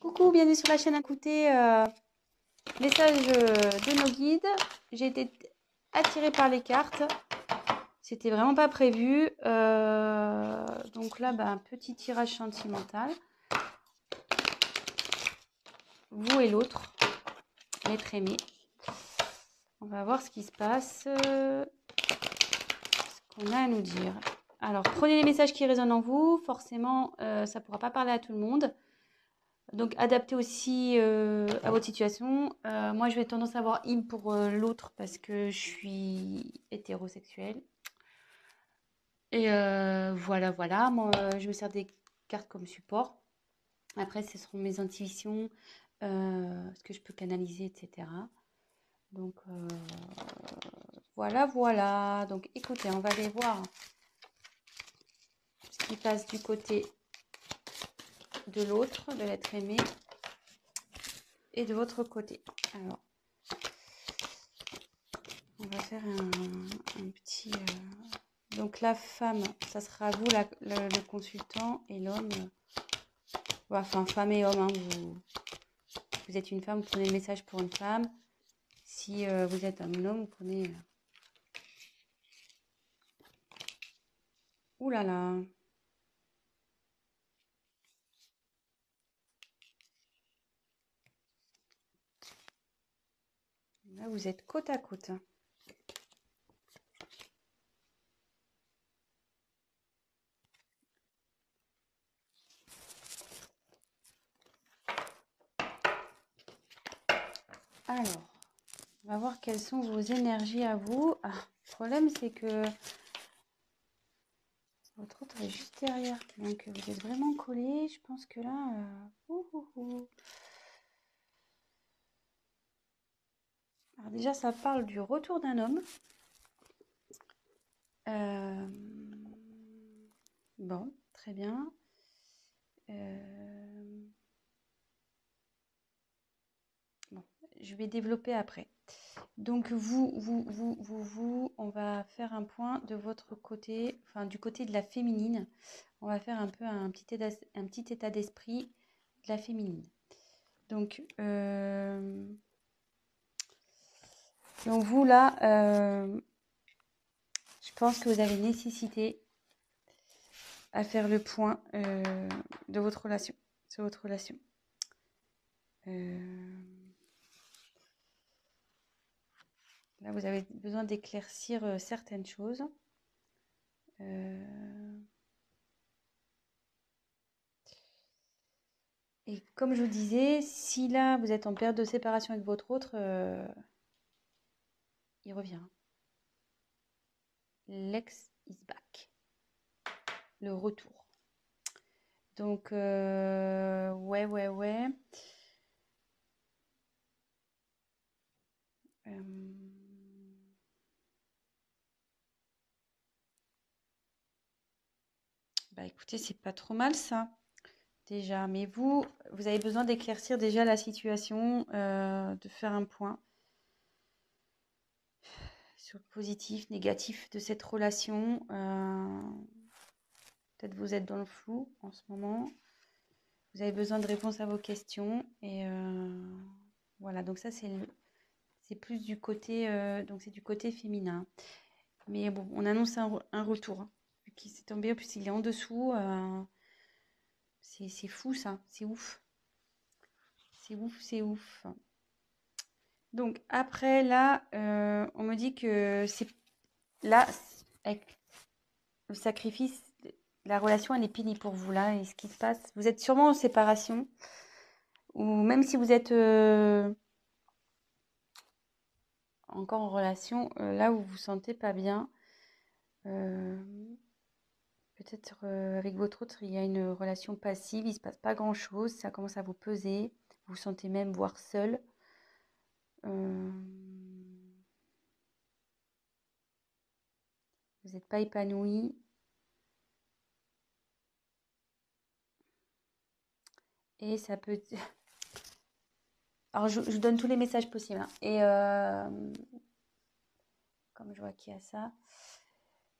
Coucou, bienvenue sur la chaîne. Écoutez, message de nos guides. J'ai été attirée par les cartes. C'était vraiment pas prévu. Donc là, un petit tirage sentimental. Vous et l'autre, l'être aimé. On va voir ce qui se passe. Ce qu'on a à nous dire. Alors, prenez les messages qui résonnent en vous. Forcément, ça ne pourra pas parler à tout le monde. Donc, adaptez aussi à votre situation. Moi, je vais tendance à avoir in pour l'autre parce que je suis hétérosexuelle. Et voilà. Moi, je me sers des cartes comme support. Après, ce seront mes intuitions, ce que je peux canaliser, etc. Donc, voilà. Donc, écoutez, on va aller voir ce qui passe du côté de l'autre, de l'être aimé, et de votre côté. Alors, on va faire un petit... Donc la femme, ça sera vous le consultant, et l'homme, enfin femme et homme, hein, vous êtes une femme, vous prenez le message pour une femme. Si vous êtes un homme, vous prenez... Ouh là là. Là, vous êtes côte à côte. Alors, on va voir quelles sont vos énergies à vous. Ah, le problème, c'est que votre autre est juste derrière. Donc, vous êtes vraiment collés. Je pense que là... Alors déjà, ça parle du retour d'un homme. Bon, très bien. Bon, je vais développer après. Donc on va faire un point de votre côté, enfin du côté de la féminine. On va faire un peu un petit état d'esprit de la féminine. Donc vous là, je pense que vous avez nécessité à faire le point de votre relation, sur votre relation. Là, vous avez besoin d'éclaircir certaines choses. Et comme je vous disais, si là, vous êtes en période de séparation avec votre autre, il revient. L'ex is back. Le retour. Donc, ouais. Écoutez, c'est pas trop mal ça, déjà. Mais vous avez besoin d'éclaircir déjà la situation, de faire un point sur le positif, négatif de cette relation. Peut-être vous êtes dans le flou en ce moment. Vous avez besoin de réponses à vos questions. Et voilà, donc ça c'est plus du côté, donc c'est du côté féminin. Mais bon, on annonce un retour. Hein, qui s'est tombé, en plus il est en dessous. C'est fou ça, c'est ouf. C'est ouf. Donc après là, on me dit que c'est là, avec le sacrifice, la relation elle est pénible pour vous là. Et ce qui se passe, vous êtes sûrement en séparation. Ou même si vous êtes encore en relation, là où vous vous sentez pas bien, peut-être avec votre autre, il y a une relation passive, il se passe pas grand-chose, ça commence à vous peser, vous vous sentez même voire seul. Vous n'êtes pas épanoui. Et ça peut... Alors, je donne tous les messages possibles. Hein. Et comme je vois qu'il y a ça,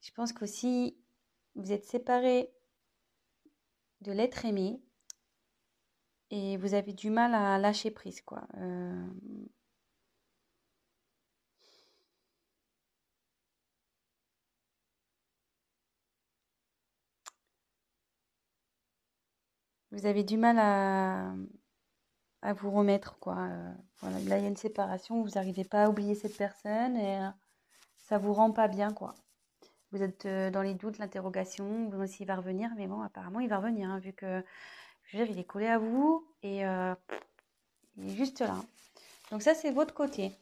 je pense qu'aussi, vous êtes séparés de l'être aimé. et vous avez du mal à lâcher prise, quoi. Vous avez du mal à vous remettre, quoi. Voilà, là, il y a une séparation, vous n'arrivez pas à oublier cette personne et ça vous rend pas bien, quoi. Vous êtes dans les doutes, l'interrogation, vous demandez s'il va revenir, mais bon, apparemment, il va revenir, hein, vu que, je veux dire, il est collé à vous et il est juste là. Donc ça, c'est votre côté.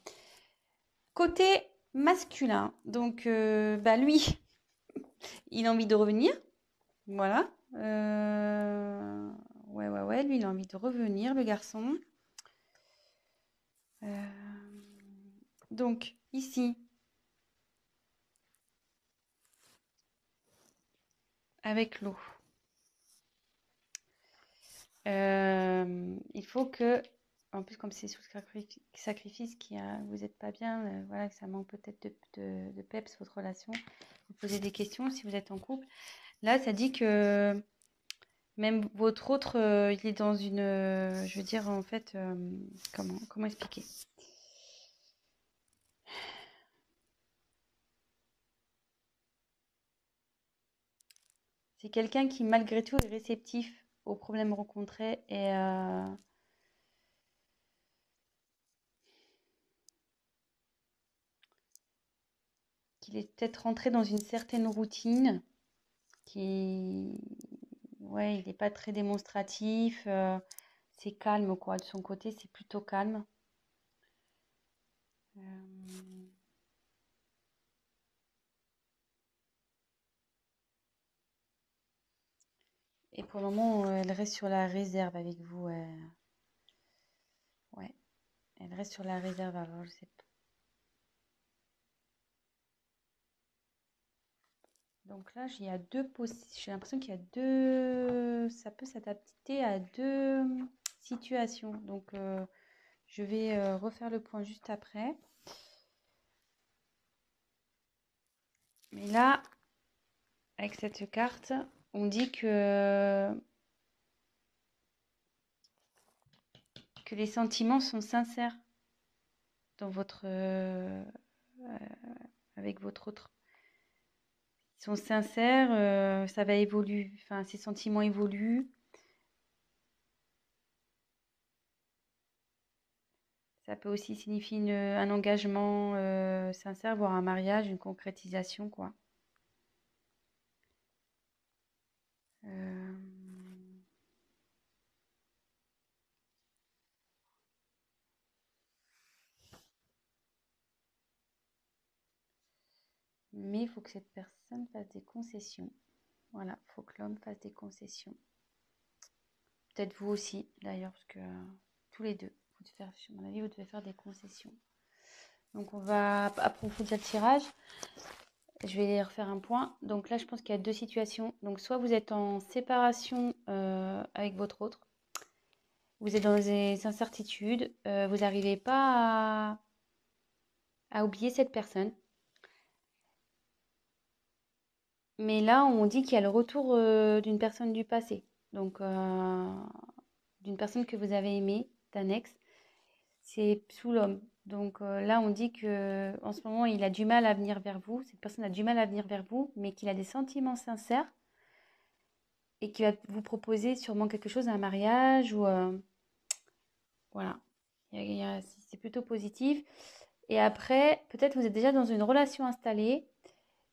Côté masculin, donc bah lui, il a envie de revenir, voilà. Ouais, lui, il a envie de revenir, le garçon. Donc, ici, avec l'eau, il faut que, en plus, comme c'est sous sacrifice, vous n'êtes pas bien, voilà, que ça manque peut-être de peps, votre relation, vous posez des questions si vous êtes en couple. Là, ça dit que même votre autre, il est dans une, je veux dire, en fait, comment expliquer? C'est quelqu'un qui, malgré tout, est réceptif aux problèmes rencontrés et qu'il est peut-être rentré dans une certaine routine, qui, ouais, il n'est pas très démonstratif, c'est calme, quoi. De son côté, c'est plutôt calme. Euh, Et pour le moment, elle reste sur la réserve avec vous. Ouais, elle reste sur la réserve. Alors, je sais pas. Donc là, il y a j'ai l'impression qu'il y a deux. Ça peut s'adapter à deux situations. Donc, je vais refaire le point juste après. Mais là, avec cette carte, on dit que les sentiments sont sincères dans avec votre autre. Ils sont sincères, ça va évoluer. Enfin, ces sentiments évoluent. Ça peut aussi signifier un engagement sincère, voire un mariage, une concrétisation, quoi. Euh, Mais il faut que cette personne fasse des concessions. Voilà, il faut que l'homme fasse des concessions. Peut-être vous aussi, d'ailleurs, parce que tous les deux, à mon avis, vous devez faire des concessions. Donc, on va approfondir le tirage. Je vais refaire un point. Donc là, je pense qu'il y a deux situations. Donc, soit vous êtes en séparation avec votre autre, vous êtes dans des incertitudes, vous n'arrivez pas à oublier cette personne. Mais là, on dit qu'il y a le retour d'une personne du passé. Donc, d'une personne que vous avez aimée, d'un ex. C'est sous l'homme. Donc là, on dit que en ce moment, il a du mal à venir vers vous. Cette personne a du mal à venir vers vous, mais qu'il a des sentiments sincères et qu'il va vous proposer sûrement quelque chose, un mariage ou voilà. C'est plutôt positif. Et après, peut-être vous êtes déjà dans une relation installée.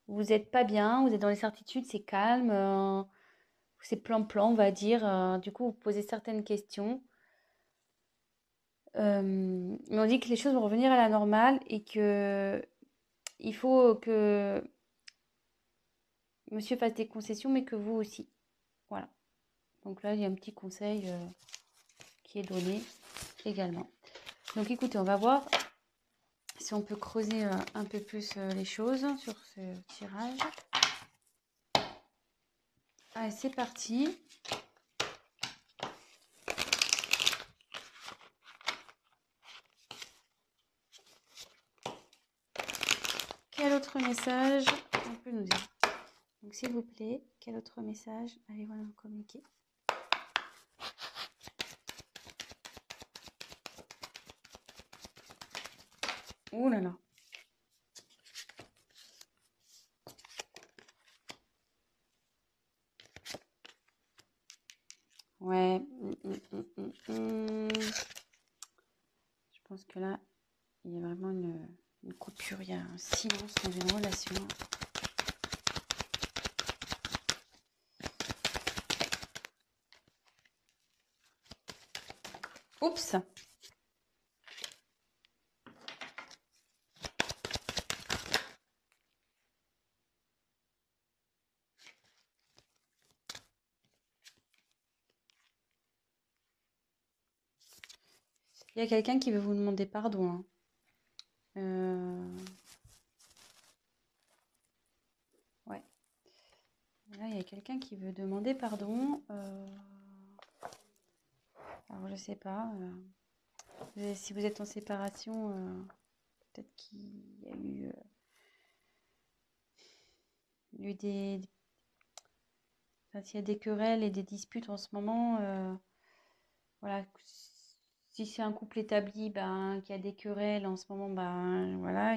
Vous n'êtes pas bien, vous êtes dans les certitudes, c'est calme, c'est plan-plan, on va dire. Du coup, vous posez certaines questions. Mais on dit que les choses vont revenir à la normale et que il faut que monsieur fasse des concessions, mais que vous aussi. Voilà. Donc là, il y a un petit conseil qui est donné également. Donc écoutez, on va voir si on peut creuser un peu plus les choses sur ce tirage. Allez, c'est parti. Quel autre message on peut nous dire? Donc s'il vous plaît, quel autre message allez-vous nous communiquer? Oh là là. Ouais. Je pense que là, il y a vraiment une coupure, il y a un silence dans une relation. Oups! Il y a quelqu'un qui veut vous demander pardon. Hein. Ouais. Là, il y a quelqu'un qui veut demander pardon. Alors, je sais pas. Si vous êtes en séparation, peut-être qu'il y a eu enfin, s'il y a des querelles et des disputes en ce moment, voilà. Si c'est un couple établi, ben, qui a des querelles en ce moment, ben, voilà,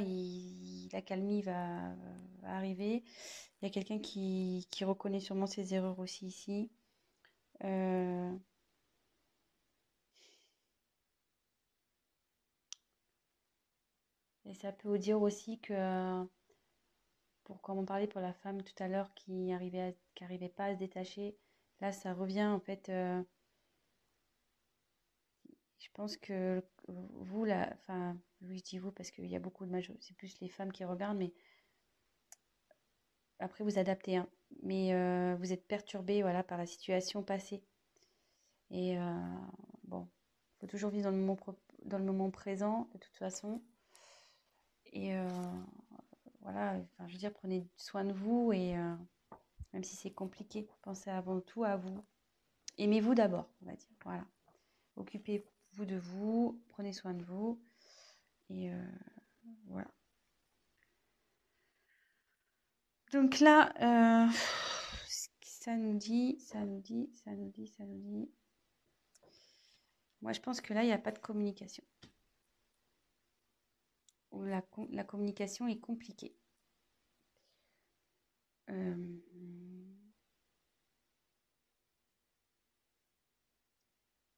l'accalmie va arriver. Il y a quelqu'un qui reconnaît sûrement ses erreurs aussi ici. Euh, et ça peut vous dire aussi que, comme on parlait pour la femme tout à l'heure qui arrivait pas à se détacher, là ça revient en fait. Je pense que vous, là, enfin, oui, je dis vous parce qu'il y a beaucoup de c'est plus les femmes qui regardent, mais après vous adaptez, hein. Mais vous êtes perturbé, voilà, par la situation passée. Et bon, il faut toujours vivre dans le moment présent, de toute façon. Et voilà, enfin, je veux dire, prenez soin de vous et même si c'est compliqué, pensez avant tout à vous. Aimez-vous d'abord, on va dire. Voilà. Occupez-vous de vous, prenez soin de vous. Et voilà. Donc là, ça nous dit. Moi, je pense que là, il n'y a pas de communication. Ou la communication est compliquée.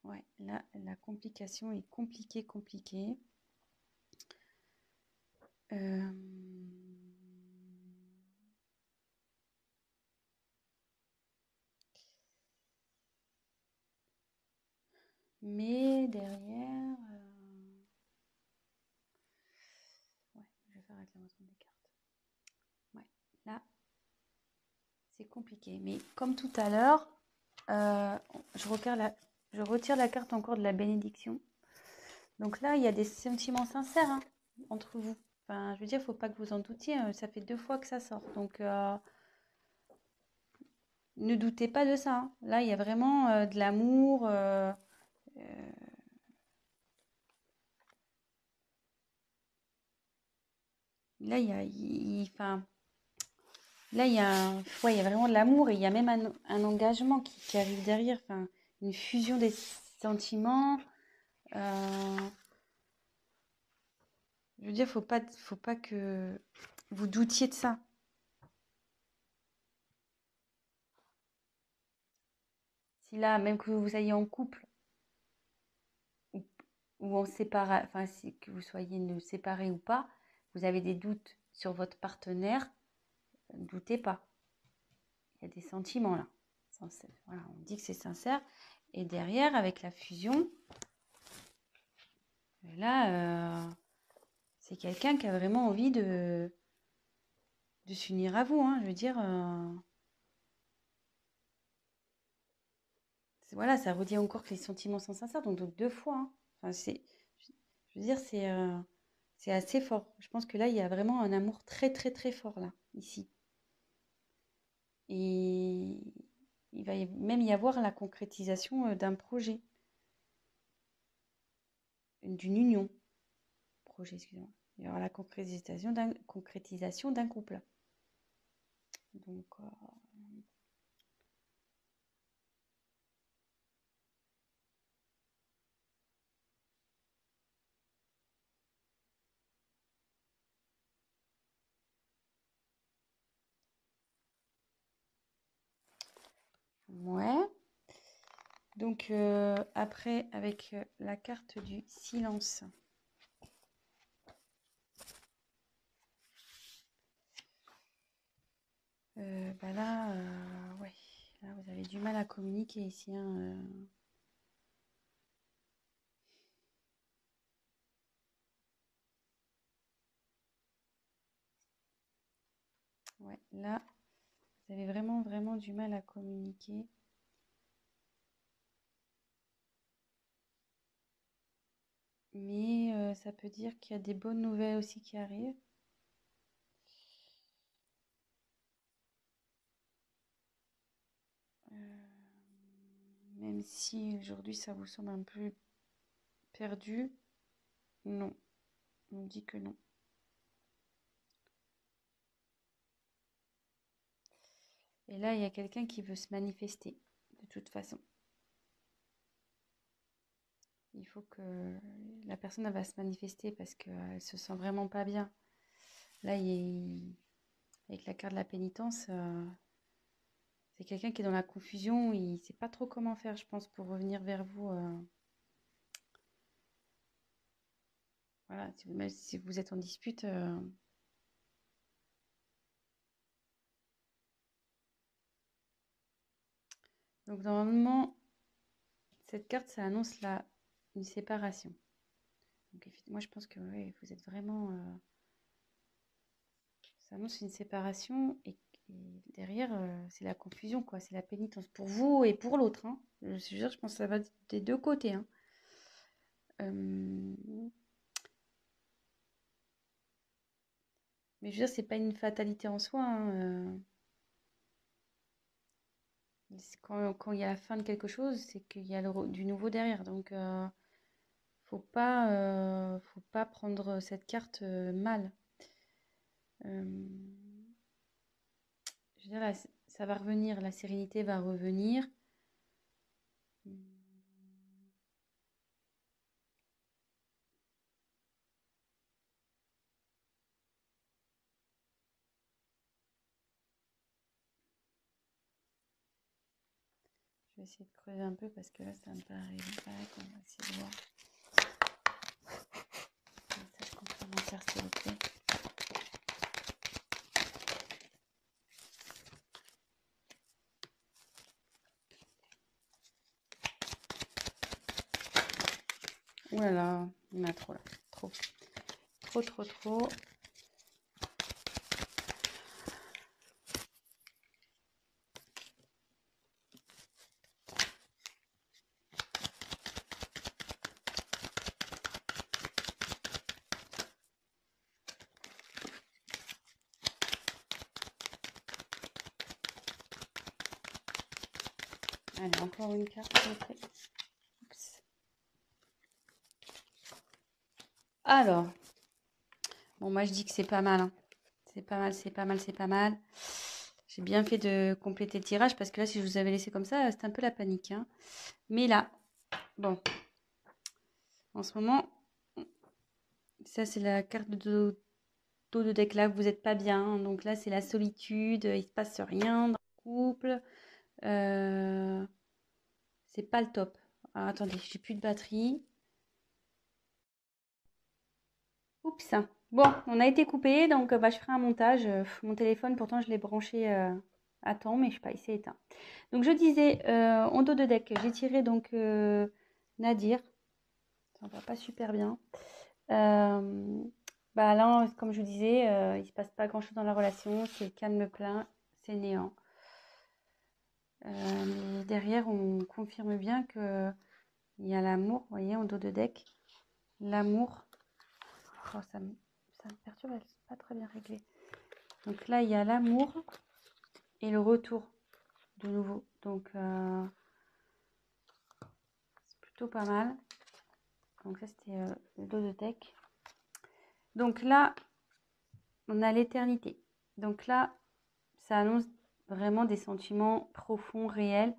Ouais, là, la complication est compliquée. Mais derrière, ouais, je vais faire avec l'avancement des cartes. Ouais, là, c'est compliqué. Mais comme tout à l'heure, je retire la carte encore de la bénédiction. Donc là, il y a des sentiments sincères, hein, entre vous. Enfin, je veux dire, il ne faut pas que vous en doutiez. Ça fait 2 fois que ça sort. Donc, ne doutez pas de ça. Hein. Là, il y a vraiment de l'amour. Là, enfin, là, ouais, il y a vraiment de l'amour et il y a même un engagement qui arrive derrière. Enfin, une fusion des sentiments. Je veux dire, faut pas que vous doutiez de ça. Si là, même que vous soyez en couple ou, ou en séparé, enfin, que vous soyez séparés ou pas, vous avez des doutes sur votre partenaire, ne doutez pas. Il y a des sentiments là. Voilà, on dit que c'est sincère. Et derrière, avec la fusion, là, c'est quelqu'un qui a vraiment envie de s'unir à vous. Hein. Je veux dire, voilà, ça redit encore que les sentiments sont sincères, donc 2 fois. Hein. Enfin, je veux dire, c'est assez fort. Je pense que là, il y a vraiment un amour très, très, très fort là, ici. Et il va même y avoir la concrétisation d'un projet, d'une union. Projet, excusez-moi. Il y aura la concrétisation d'un couple. Donc, Ouais. Donc, après, avec la carte du silence. Bah là, ouais. Là, vous avez du mal à communiquer ici, hein, Ouais, là, vous avez vraiment, vraiment du mal à communiquer. Mais ça peut dire qu'il y a des bonnes nouvelles aussi qui arrivent. Même si aujourd'hui ça vous semble un peu perdu, non, on dit que non. Et là, il y a quelqu'un qui veut se manifester, de toute façon. Il faut que la personne elle va se manifester parce qu'elle se sent vraiment pas bien. Là, avec la carte de la pénitence, c'est quelqu'un qui est dans la confusion. Il ne sait pas trop comment faire, je pense, pour revenir vers vous. Voilà, même si vous êtes en dispute. Donc, normalement, cette carte, ça annonce une séparation. Donc, moi, je pense que ouais, vous êtes vraiment... ça annonce une séparation et derrière, c'est la confusion, quoi. C'est la pénitence pour vous et pour l'autre, hein. Je pense que ça va des deux côtés, hein. Mais je veux dire, c'est pas une fatalité en soi, hein. Quand il y a la fin de quelque chose, c'est qu'il y a du nouveau derrière. Donc, faut pas prendre cette carte mal. Euh, je veux dire, ça va revenir, la sérénité va revenir. Je vais essayer de creuser un peu parce que là, ça me paraît vague. On va essayer de voir. Message complémentaire, s'il vous plaît. Ouh là là, il y en a trop là. Trop. Trop, trop, trop. Allez, encore une carte, s'il vous plaît. Oups. Alors, bon, moi je dis que c'est pas mal, hein. C'est pas mal, c'est pas mal, c'est pas mal. J'ai bien fait de compléter le tirage parce que là, si je vous avais laissé comme ça, c'était un peu la panique, hein. Mais là, bon, en ce moment, ça c'est la carte de dos de deck là, vous n'êtes pas bien, hein. Donc là, c'est la solitude, il se passe rien dans le couple. C'est pas le top. Ah, attendez, j'ai plus de batterie. Oups. Bon, on a été coupé, donc bah, je ferai un montage. Mon téléphone, pourtant, je l'ai branché à temps, mais je sais pas, il s'est éteint. Donc, je disais, en dos de deck, j'ai tiré donc Nadir. Ça va pas super bien. Bah là, comme je vous disais, il se passe pas grand-chose dans la relation. C'est calme plein, c'est néant. Mais derrière, on confirme bien que il y a l'amour, vous voyez, en dos de deck. L'amour. Oh, ça me perturbe, c'est pas très bien réglé. Donc là, il y a l'amour et le retour de nouveau. Donc, c'est plutôt pas mal. Donc ça, c'était le dos de deck. Donc là, on a l'éternité. Donc là, ça annonce vraiment des sentiments profonds, réels.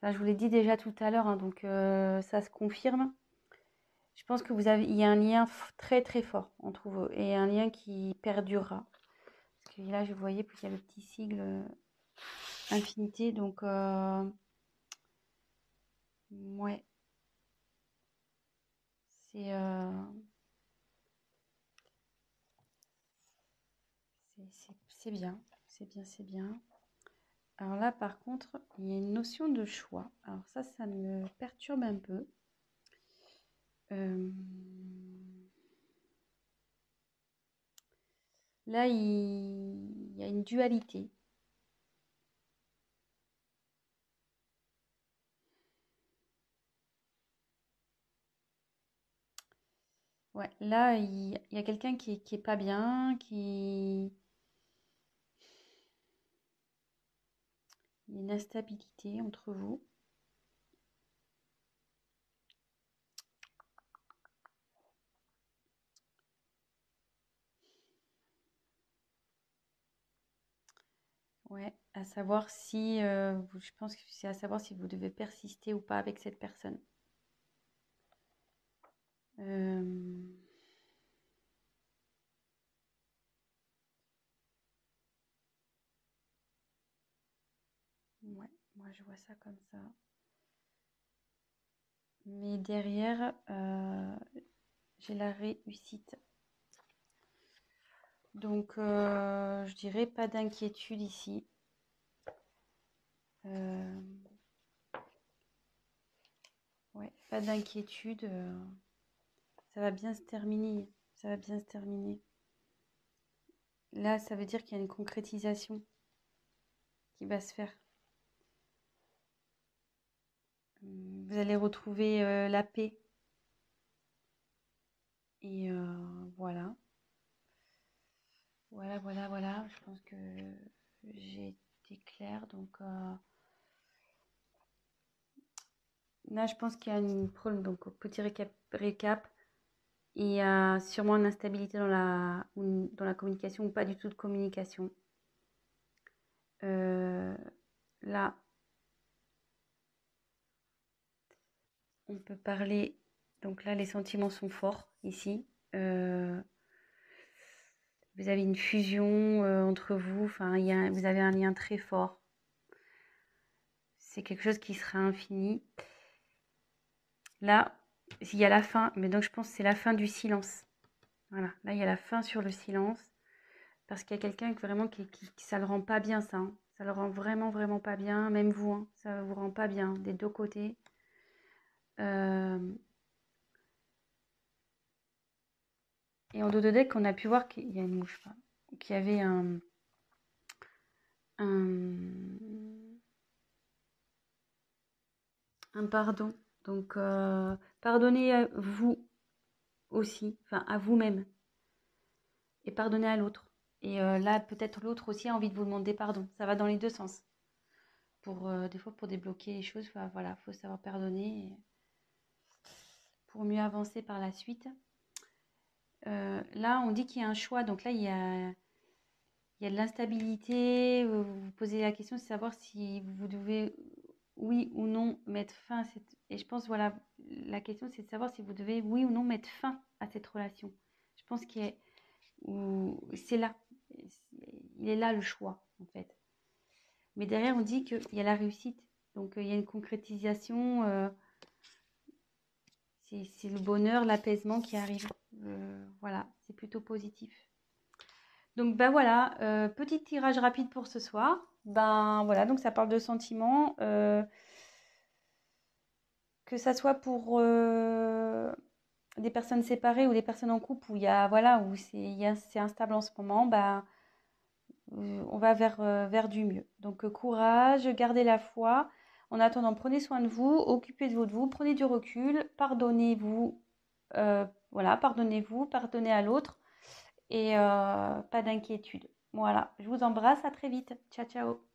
Là, je vous l'ai dit déjà tout à l'heure, hein, donc ça se confirme. Je pense que il y a un lien très très fort entre vous et un lien qui perdurera. Parce que là, je voyais, puis il y a le petit sigle infinité. Donc, ouais, c'est c'est bien. C'est bien, c'est bien. Alors là, par contre, il y a une notion de choix. Alors ça me perturbe un peu. Là, il y a une dualité. Ouais, là, il y a quelqu'un qui est pas bien, il y a une instabilité entre vous. Ouais, à savoir si, je pense que c'est à savoir si vous devez persister ou pas avec cette personne. Euh, ouais, moi je vois ça comme ça. Mais derrière, j'ai la réussite. Donc, je dirais pas d'inquiétude ici. Ouais, pas d'inquiétude. Ça va bien se terminer. Ça va bien se terminer. Là, ça veut dire qu'il y a une concrétisation qui va se faire. Vous allez retrouver la paix. Et voilà. Voilà. Je pense que j'ai été claire. Donc là, je pense qu'il y a une problème. Donc, petit récap. Il y a sûrement une instabilité dans la communication ou pas du tout de communication. Là, on peut parler. Donc là, les sentiments sont forts ici. Vous avez une fusion entre vous. Enfin, vous avez un lien très fort. C'est quelque chose qui sera infini. Là, il y a la fin. Mais donc, je pense que c'est la fin du silence. Voilà. Là, il y a la fin sur le silence. Parce qu'il y a quelqu'un vraiment qui ça le rend pas bien, ça. Hein. Ça le rend vraiment pas bien. Même vous, hein, ça vous rend pas bien des deux côtés. Et en dos de deck, on a pu voir qu'il y a une mouche, qu'il y avait un pardon. Donc, pardonnez à vous aussi, enfin à vous-même, et pardonnez à l'autre. Et là, peut-être l'autre aussi a envie de vous demander pardon. Ça va dans les deux sens. Des fois, pour débloquer les choses, voilà, faut savoir pardonner pour mieux avancer par la suite. Là, on dit qu'il y a un choix. Donc là, il y a de l'instabilité. Vous vous posez la question de savoir si vous devez, oui ou non, mettre fin à cette... Et je pense, voilà, la question, c'est de savoir si vous devez, oui ou non, mettre fin à cette relation. Je pense que c'est là. Il est là le choix, en fait. Mais derrière, on dit qu'il y a la réussite. Donc, il y a une concrétisation. C'est le bonheur, l'apaisement qui arrive. Voilà, c'est plutôt positif. Donc, ben voilà, petit tirage rapide pour ce soir. Ben voilà, donc ça parle de sentiments. Que ça soit pour des personnes séparées ou des personnes en couple où il y a, voilà, où c'est instable en ce moment, ben, on va vers du mieux. Donc, courage, gardez la foi. En attendant, prenez soin de vous, occupez-vous de vous, prenez du recul, pardonnez-vous, voilà, pardonnez-vous, pardonnez à l'autre et pas d'inquiétude. Voilà, je vous embrasse, à très vite. Ciao, ciao.